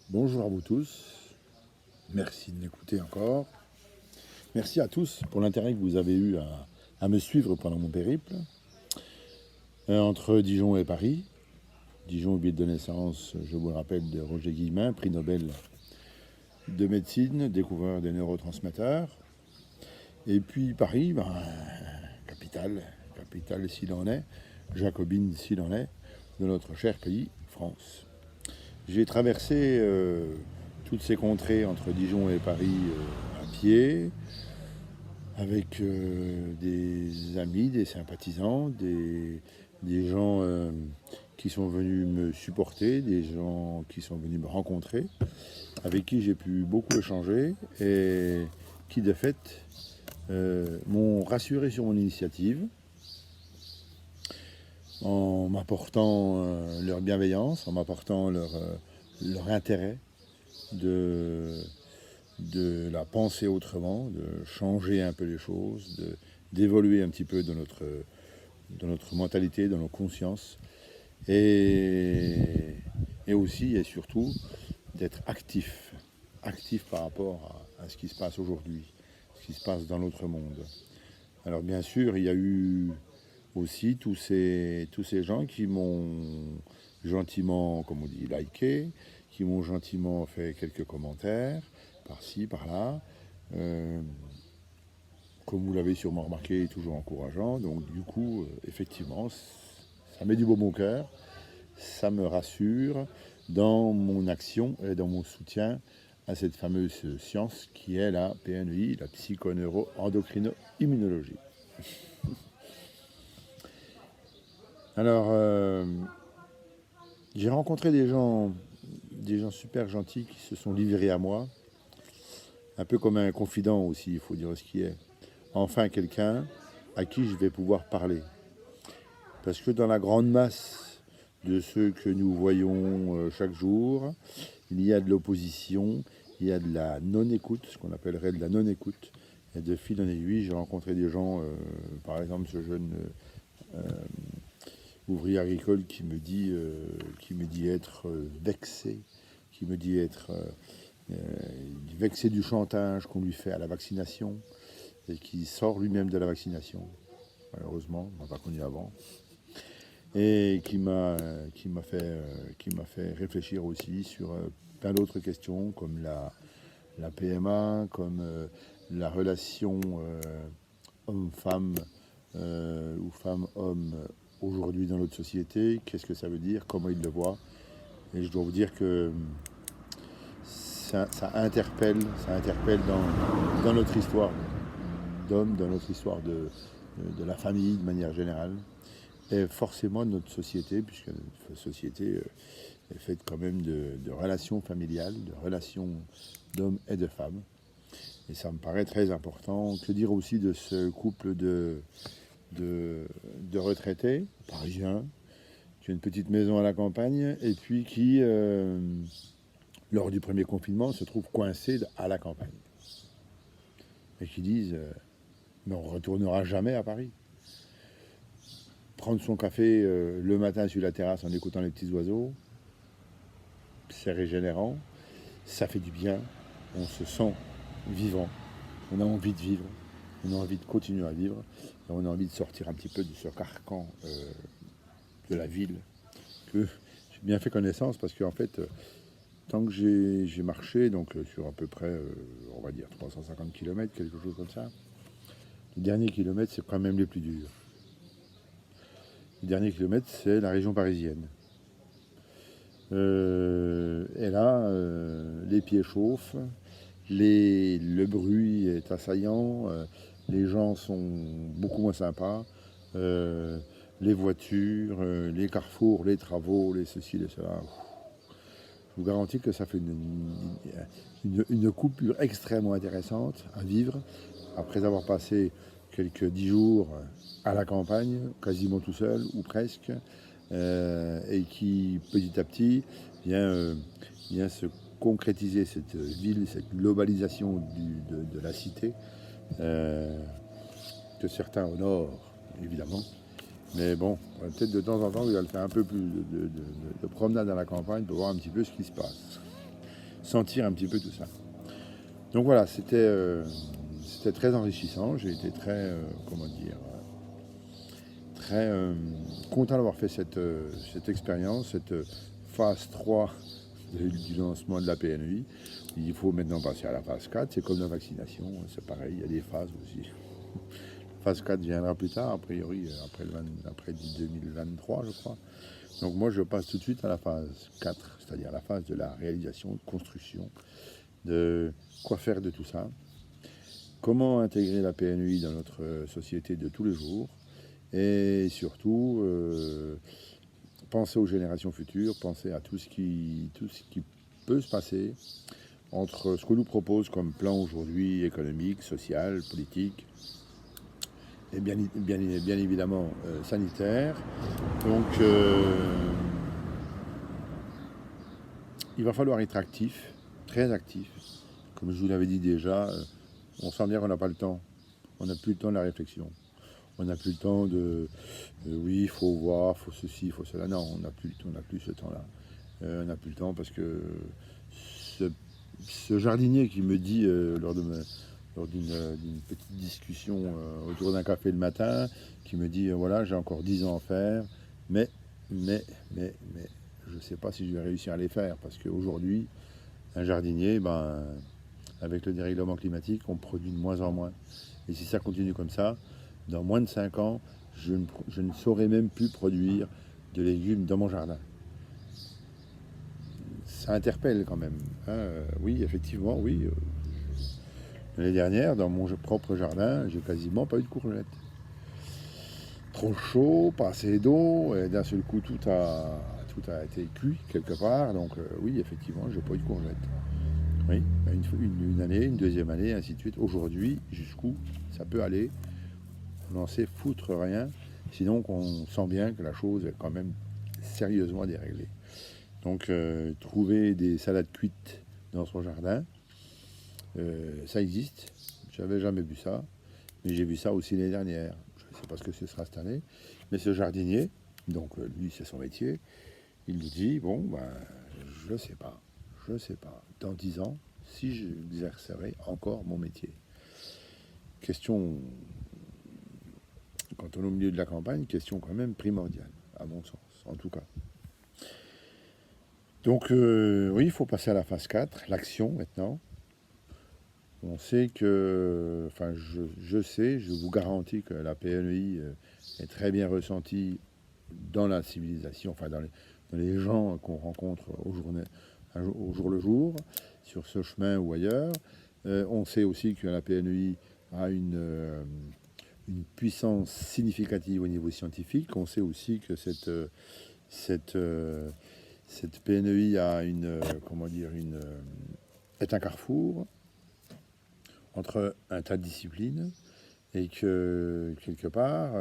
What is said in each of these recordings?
Bonjour à vous tous, merci de m'écouter encore. Merci à tous pour l'intérêt que vous avez eu à me suivre pendant mon périple entre Dijon et Paris. Dijon, ville de naissance, je vous le rappelle, de Roger Guillemin, prix Nobel de médecine, découvreur des neurotransmetteurs. Et puis Paris, capitale s'il en est, jacobine s'il en est, de notre cher pays, France. J'ai traversé toutes ces contrées entre Dijon et Paris à pied, avec des amis, des sympathisants, des gens qui sont venus me supporter, des gens qui sont venus me rencontrer, avec qui j'ai pu beaucoup échanger et qui de fait m'ont rassuré sur mon initiative en m'apportant leur bienveillance, en m'apportant leur intérêt de la penser autrement, de changer un peu les choses, d'évoluer un petit peu dans notre mentalité, dans nos consciences, et aussi et surtout d'être actif par rapport à ce qui se passe aujourd'hui, ce qui se passe dans notre monde. Alors bien sûr, il y a eu aussi tous ces gens qui m'ont gentiment, comme on dit, liké, qui m'ont gentiment fait quelques commentaires, par-ci, par-là. Comme vous l'avez sûrement remarqué, toujours encourageant. Donc du coup, effectivement, ça met du baume au cœur, ça me rassure dans mon action et dans mon soutien à cette fameuse science qui est la PNEI, la psychoneuro-endocrino-immunologie. Alors, j'ai rencontré des gens super gentils qui se sont livrés à moi, un peu comme un confident aussi, il faut dire ce qui est. Enfin, quelqu'un à qui je vais pouvoir parler. Parce que dans la grande masse de ceux que nous voyons chaque jour, il y a de l'opposition, il y a de la non-écoute, ce qu'on appellerait de la non-écoute. Et de fil en aiguille, j'ai rencontré des gens, par exemple ce jeune ouvrier agricole qui me dit être vexé, qui me dit être vexé du chantage qu'on lui fait à la vaccination, et qui sort lui-même de la vaccination, malheureusement, on ne m'a pas connu avant, et qui m'a fait réfléchir aussi sur plein d'autres questions, comme la PMA, comme la relation homme-femme ou femme-homme aujourd'hui dans notre société, qu'est-ce que ça veut dire, comment il le voit. Et je dois vous dire que ça interpelle dans notre histoire d'homme, dans notre histoire de la famille de manière générale, et forcément de notre société, puisque notre société est faite quand même de relations familiales, de relations d'hommes et de femmes. Et ça me paraît très important. Que dire aussi de ce couple de retraités parisiens qui ont une petite maison à la campagne et puis qui, lors du premier confinement, se trouvent coincés à la campagne. Et qui disent mais on ne retournera jamais à Paris. Prendre son café le matin sur la terrasse en écoutant les petits oiseaux, c'est régénérant, ça fait du bien, on se sent vivant, on a envie de vivre, on a envie de continuer à vivre, et on a envie de sortir un petit peu de ce carcan de la ville, que j'ai bien fait connaissance, parce qu'en fait, tant que j'ai marché, donc sur à peu près, on va dire 350 km, quelque chose comme ça, les derniers kilomètres, c'est quand même les plus durs. Les derniers kilomètres, c'est la région parisienne. Et là, les pieds chauffent, le bruit est assaillant, les gens sont beaucoup moins sympas, les voitures, les carrefours, les travaux, les ceci, les cela. Je vous garantis que ça fait une coupure extrêmement intéressante à vivre après avoir passé quelques 10 jours à la campagne, quasiment tout seul ou presque, et qui petit à petit vient se concrétiser cette ville, cette globalisation de la cité, que certains honorent évidemment, Mais bon, peut-être de temps en temps, vous allez faire un peu plus de promenade dans la campagne pour voir un petit peu ce qui se passe. Sentir un petit peu tout ça. Donc voilà, c'était très enrichissant. J'ai été très, comment dire, très content d'avoir fait cette expérience, cette phase 3 du lancement de la PNEI. Il faut maintenant passer à la phase 4. C'est comme la vaccination, c'est pareil, il y a des phases aussi. La phase 4 viendra plus tard, a priori, après 2023, je crois. Donc moi, je passe tout de suite à la phase 4, c'est-à-dire la phase de la réalisation, de construction, de quoi faire de tout ça, comment intégrer la PNEI dans notre société de tous les jours, et surtout penser aux générations futures, penser à tout ce qui peut se passer entre ce que nous propose comme plan aujourd'hui économique, social, politique, et bien évidemment sanitaire. Donc il va falloir être actif, très actif. Comme je vous l'avais dit déjà, on sent bien qu'on n'a pas le temps. On n'a plus le temps de la réflexion. On n'a plus le temps oui, il faut voir, il faut ceci, il faut cela. Non, on n'a plus ce temps-là. On n'a plus le temps parce que ce jardinier qui me dit lors d'une petite discussion autour d'un café le matin, qui me dit voilà, j'ai encore 10 ans à faire, mais je ne sais pas si je vais réussir à les faire parce qu'aujourd'hui, un jardinier, avec le dérèglement climatique, on produit de moins en moins. Et si ça continue comme ça, dans moins de 5 ans, je ne saurais même plus produire de légumes dans mon jardin. Ça interpelle quand même. Oui, effectivement, oui. L'année dernière, dans mon propre jardin, j'ai quasiment pas eu de courgettes. Trop chaud, pas assez d'eau, et d'un seul coup, tout a été cuit quelque part. Donc oui, effectivement, j'ai pas eu de courgettes. Oui, une année, une deuxième année, ainsi de suite. Aujourd'hui, jusqu'où ça peut aller, on n'en sait foutre rien. Sinon, on sent bien que la chose est quand même sérieusement déréglée. Donc, trouver des salades cuites dans son jardin, ça existe. J'avais jamais vu ça, mais j'ai vu ça aussi l'année dernière. Je ne sais pas ce que ce sera cette année, mais ce jardinier, donc lui c'est son métier, il nous dit bon je sais pas, dans 10 ans si j'exercerai encore mon métier. Question, quand on est au milieu de la campagne, question quand même primordiale, à mon sens, en tout cas. Donc oui, il faut passer à la phase 4, l'action maintenant. On sait que, enfin je sais, je vous garantis que la PNEI est très bien ressentie dans la civilisation, enfin dans les gens qu'on rencontre au jour le jour, sur ce chemin ou ailleurs. On sait aussi que la PNEI a une puissance significative au niveau scientifique. On sait aussi que cette PNEI a est un carrefour entre un tas de disciplines et que quelque part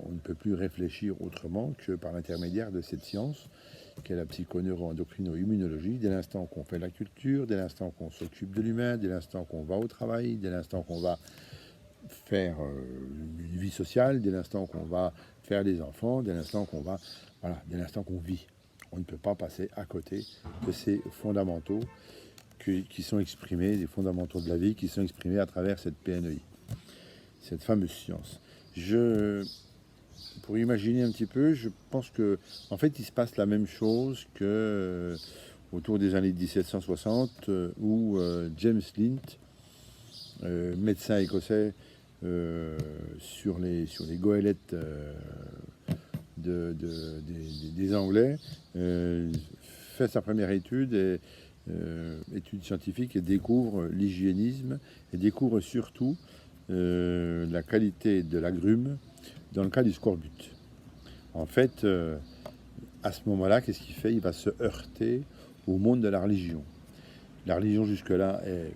on ne peut plus réfléchir autrement que par l'intermédiaire de cette science qu'est la psychoneuro-endocrino-immunologie, dès l'instant qu'on fait la culture, dès l'instant qu'on s'occupe de l'humain, dès l'instant qu'on va au travail, dès l'instant qu'on va faire une vie sociale, dès l'instant qu'on va faire des enfants, dès l'instant dès l'instant qu'on vit. On ne peut pas passer à côté de ces fondamentaux qui sont exprimés, des fondamentaux de la vie qui sont exprimés à travers cette PNEI, cette fameuse science. Pour imaginer un petit peu, je pense que en fait il se passe la même chose que autour des années 1760 où James Lind, médecin écossais, sur les goélettes des Anglais, fait sa première étude étude scientifique et découvre l'hygiénisme et découvre surtout la qualité de l'agrume dans le cas du scorbut. En fait, à ce moment-là, qu'est-ce qu'il fait? Il va se heurter au monde de la religion. La religion jusque-là est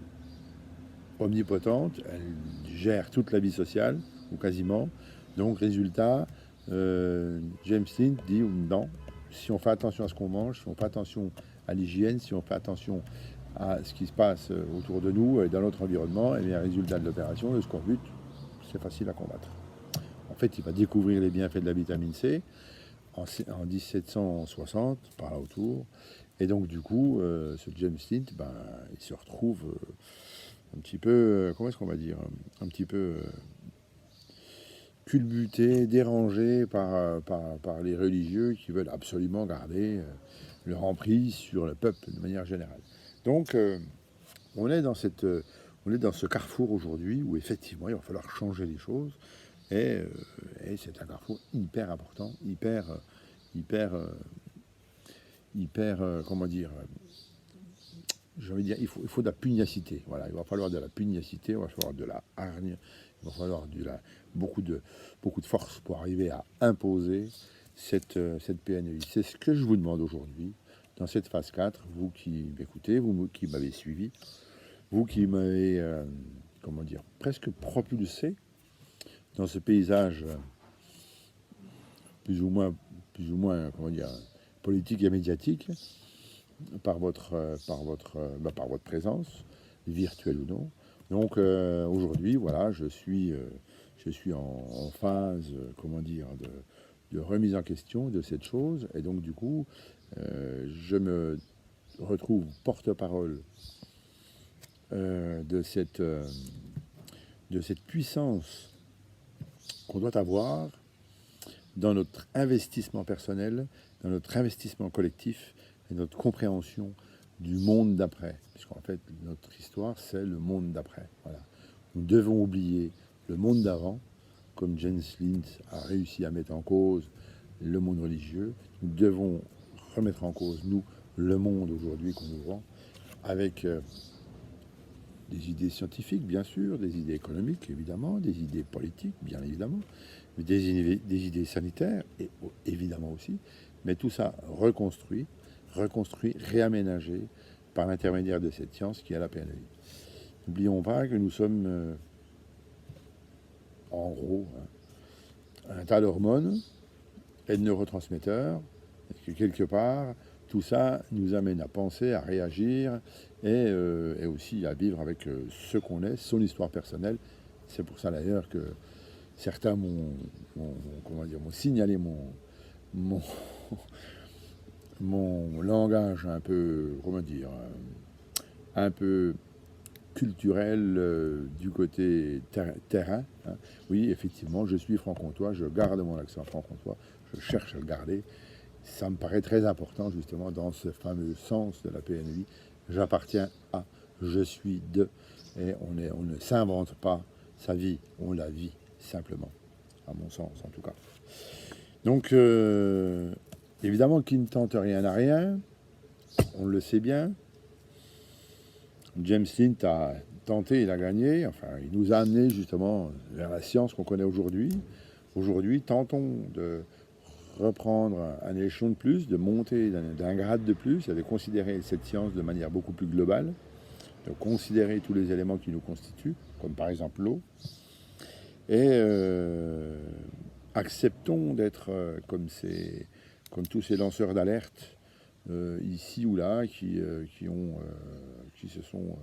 omnipotente, elle gère toute la vie sociale, ou quasiment. Donc, résultat, James Lind dit non, si on fait attention à ce qu'on mange, si on fait attention à l'hygiène, si on fait attention à ce qui se passe autour de nous et dans notre environnement, et bien résultat de l'opération, le scorbut, c'est facile à combattre. En fait, il va découvrir les bienfaits de la vitamine C en 1760, par là autour. Et donc, du coup, ce James Lind, ben, il se retrouve un petit peu, comment est-ce qu'on va dire, un petit peu culbuté, dérangé par les religieux qui veulent absolument garder leur emprise sur le peuple de manière générale. Donc, on est dans ce carrefour aujourd'hui où effectivement il va falloir changer les choses et c'est un carrefour hyper important, comment dire, j'ai envie de dire, il faut de la pugnacité. Voilà, il va falloir de la pugnacité, il va falloir de la hargne, il va falloir beaucoup de force pour arriver à imposer cette PNEI. C'est ce que je vous demande aujourd'hui dans cette phase 4, vous qui m'écoutez, vous qui m'avez suivi, vous qui m'avez, comment dire, presque propulsé dans ce paysage plus ou moins, comment dire, politique et médiatique par votre présence, virtuelle ou non. Donc aujourd'hui, voilà, je suis en phase, comment dire, de remise en question de cette chose, et donc du coup, je me retrouve porte-parole de cette puissance qu'on doit avoir dans notre investissement personnel, dans notre investissement collectif et notre compréhension du monde d'après. Puisqu'en fait, notre histoire, c'est le monde d'après. Voilà. Nous devons oublier le monde d'avant, comme James Lind a réussi à mettre en cause le monde religieux. Nous devons remettre en cause, nous, le monde aujourd'hui qu'on nous vend, avec des idées scientifiques, bien sûr, des idées économiques, évidemment, des idées politiques, bien évidemment, mais des idées sanitaires, et, évidemment aussi, mais tout ça reconstruit, réaménagé par l'intermédiaire de cette science qui est la PNEI. N'oublions pas que nous sommes, en gros, un tas d'hormones et de neurotransmetteurs, et que quelque part, tout ça nous amène à penser, à réagir et aussi à vivre avec ce qu'on est, son histoire personnelle. C'est pour ça d'ailleurs que certains m'ont signalé mon, mon langage un peu, comment dire, un peu culturel du côté terrain. Hein. Oui, effectivement, je suis franc-comtois, je garde mon accent franc-comtois, je cherche à le garder. Ça me paraît très important justement dans ce fameux sens de la PNI. J'appartiens à, je suis de, et on ne s'invente pas sa vie, on la vit simplement, à mon sens en tout cas. Donc évidemment qui ne tente rien n'a rien, on le sait bien. James Lind a tenté, il a gagné, enfin il nous a amené justement vers la science qu'on connaît aujourd'hui. Aujourd'hui, tentons de reprendre un échelon de plus, de monter d'un grade de plus, et de considérer cette science de manière beaucoup plus globale, de considérer tous les éléments qui nous constituent, comme par exemple l'eau, et acceptons d'être comme tous ces lanceurs d'alerte ici ou là qui se sont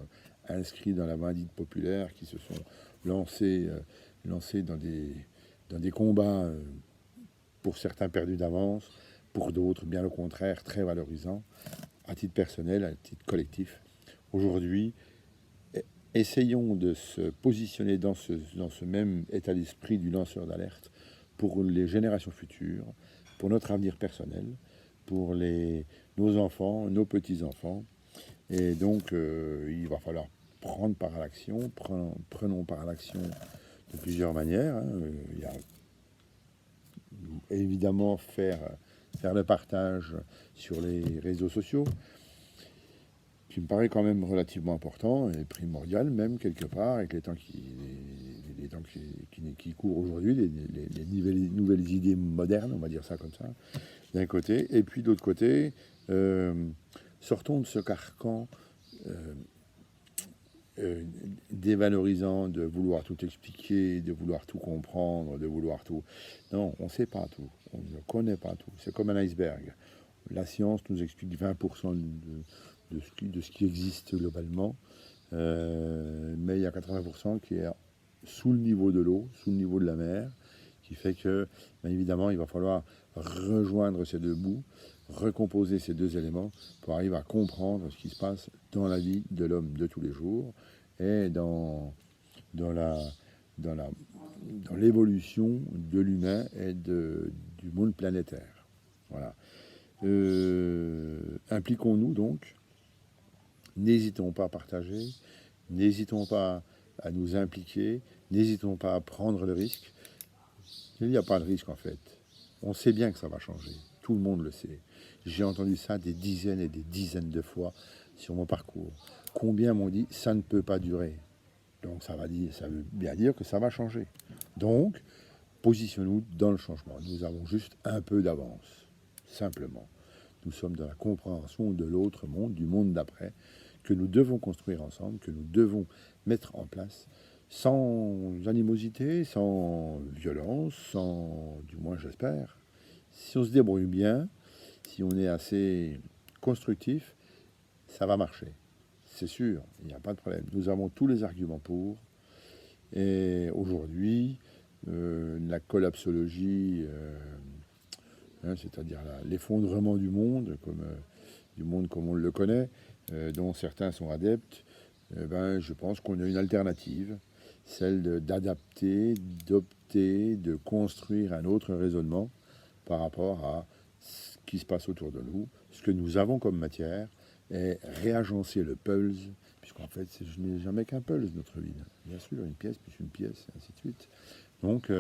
inscrits dans la vindicte populaire, qui se sont lancés dans des combats pour certains perdus d'avance, pour d'autres, bien au contraire, très valorisants, à titre personnel, à titre collectif. Aujourd'hui, essayons de se positionner dans ce même état d'esprit du lanceur d'alerte pour les générations futures, pour notre avenir personnel, pour nos enfants, nos petits-enfants. Et donc, il va falloir prendre part à l'action, prenons part à l'action de plusieurs manières. Hein. Il y a évidemment faire le partage sur les réseaux sociaux, qui me paraît quand même relativement important et primordial même quelque part avec les temps qui courent aujourd'hui, les nouvelles idées modernes, on va dire ça comme ça, d'un côté, et puis d'autre côté, sortons de ce carcan dévalorisant de vouloir tout expliquer, de vouloir tout comprendre, de vouloir tout... Non, on ne sait pas tout, on ne connaît pas tout. C'est comme un iceberg. La science nous explique 20% de ce qui existe globalement, mais il y a 80% qui est sous le niveau de l'eau, sous le niveau de la mer, qui fait que, bien évidemment, il va falloir rejoindre ces deux bouts, recomposer ces deux éléments pour arriver à comprendre ce qui se passe dans la vie de l'homme de tous les jours et dans l'évolution de l'humain et du monde planétaire. Voilà. Impliquons-nous donc, n'hésitons pas à partager, n'hésitons pas à nous impliquer, n'hésitons pas à prendre le risque. Il n'y a pas de risque en fait. On sait bien que ça va changer. Tout le monde le sait. J'ai entendu ça des dizaines et des dizaines de fois sur mon parcours. Combien m'ont dit ça ne peut pas durer. Donc ça veut bien dire que ça va changer. Donc, positionnons-nous dans le changement. Nous avons juste un peu d'avance, simplement. Nous sommes dans la compréhension de l'autre monde, du monde d'après, que nous devons construire ensemble, que nous devons mettre en place, sans animosité, sans violence, du moins j'espère. Si on se débrouille bien, si on est assez constructif, ça va marcher. C'est sûr, il n'y a pas de problème. Nous avons tous les arguments pour. Et aujourd'hui, la collapsologie, c'est-à-dire l'effondrement du monde comme on le connaît, dont certains sont adeptes, je pense qu'on a une alternative, celle d'adapter, d'opter, de construire un autre raisonnement par rapport à ce qui se passe autour de nous, ce que nous avons comme matière, et réagencer le pulse, puisqu'en fait, je n'ai jamais qu'un pulse, notre vie. Bien sûr, une pièce, puis une pièce, et ainsi de suite. Donc,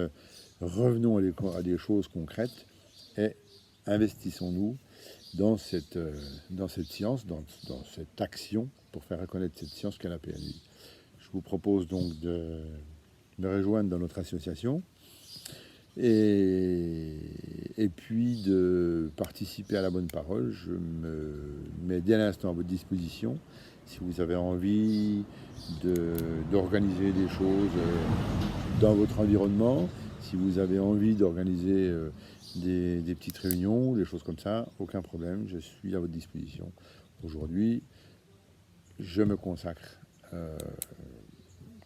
revenons à des choses concrètes et investissons-nous dans cette science, dans cette action, pour faire reconnaître cette science qu'est la PNI. Je vous propose donc de me rejoindre dans notre association et puis de participer à la bonne parole. Je me mets dès l'instant à votre disposition. Si vous avez envie d'organiser des choses dans votre environnement, si vous avez envie d'organiser des petites réunions, des choses comme ça, aucun problème, je suis à votre disposition. Aujourd'hui, je me consacre,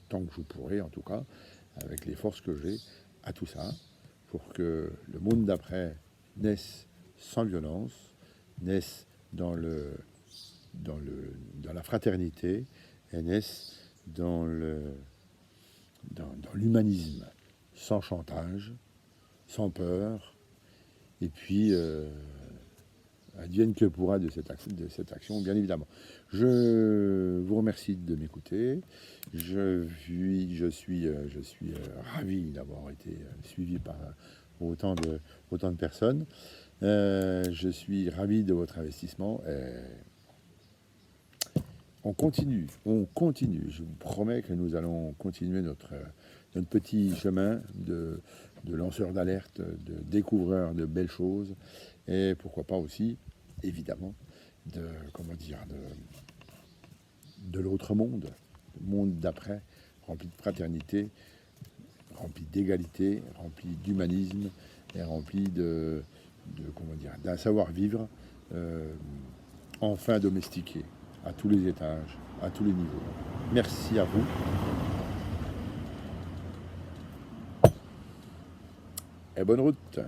tant que je pourrai en tout cas, avec les forces que j'ai, à tout ça, pour que le monde d'après naisse sans violence, naisse dans la fraternité, et naisse dans l'humanisme, sans chantage, sans peur, et puis advienne que pourra de cette action, bien évidemment. Je vous remercie de m'écouter. Je suis ravi d'avoir été suivi par autant de personnes. Je suis ravi de votre investissement. On continue. Je vous promets que nous allons continuer notre petit chemin de lanceur d'alerte, de découvreur de belles choses, et pourquoi pas aussi, évidemment, de l'autre monde, le monde d'après, rempli de fraternité, rempli d'égalité, rempli d'humanisme, et rempli d'un savoir-vivre enfin domestiqué, à tous les étages, à tous les niveaux. Merci à vous. Et bonne route.